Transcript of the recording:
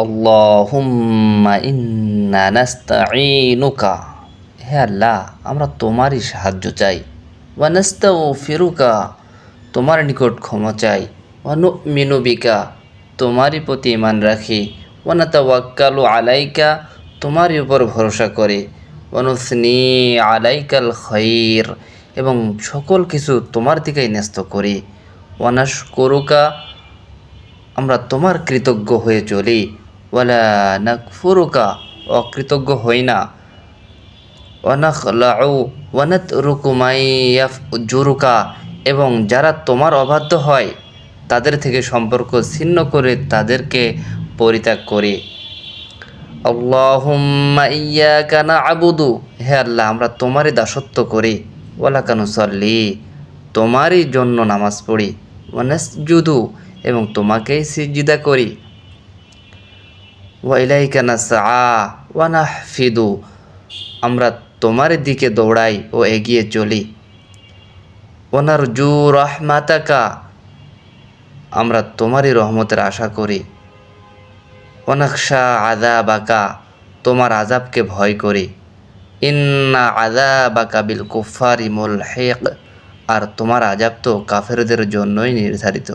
আল্লাহুম্মা ইন্না নাস্তাঈনুকা, হে আল্লাহ আমরা তোমারই সাহায্য চাই। ওয়া নাস্তাগফিরুকা, তোমার নিকট ক্ষমা চাই। ওয়া নুমিনু বিকা, তোমারই প্রতি ঈমান রাখি। ওয়া নাতাওয়াক্কালু আলাইকা, তোমারই উপর ভরসা করে। ওয়া নুসনি আলাইকাল খাইর, এবং সকল কিছু তোমার দিকেই ন্যস্ত করি। ওয়া নাশকুরুকা, আমরা তোমার কৃতজ্ঞ হয়ে চলি। ওয়ালা নাকফুরুকা, অকৃতজ্ঞ হই না। ওয়ানাখলাউ ওয়ানাতরুকু মাই ইয়াফজুরুকা, এবং যারা তোমার অবাধ্য হয় তাদের থেকে সম্পর্ক ছিন্ন করে তাদেরকে পরিত্যাগ করি। আল্লাহুম্মা ইয়্যাকা না'বুদু, হে আল্লাহ আমরা তোমারই দাসত্ব করি। ওয়ালাকা নুসাল্লি, তোমারই জন্য নামাজ পড়ি। ওয়া নাসজুদু, এবং তোমাকেই সিজদা করি। ওয়া ইলাইকা নাসআ ওয়া নাহফিদু, আমরা তোমার দিকে দৌড়াই ও এগিয়ে চলি। ওয়া নারজু রাহমাতাকা, আমরা তোমারই রহমতের আশা করি। ওয়া নাখশা আযাবাকা, তোমার আযাবকে ভয় করি। ইন্না আযাবাকা বিল কুফারি মুলহিক, আর তোমার আযাব তো কাফেরদের জন্যই নির্ধারিত।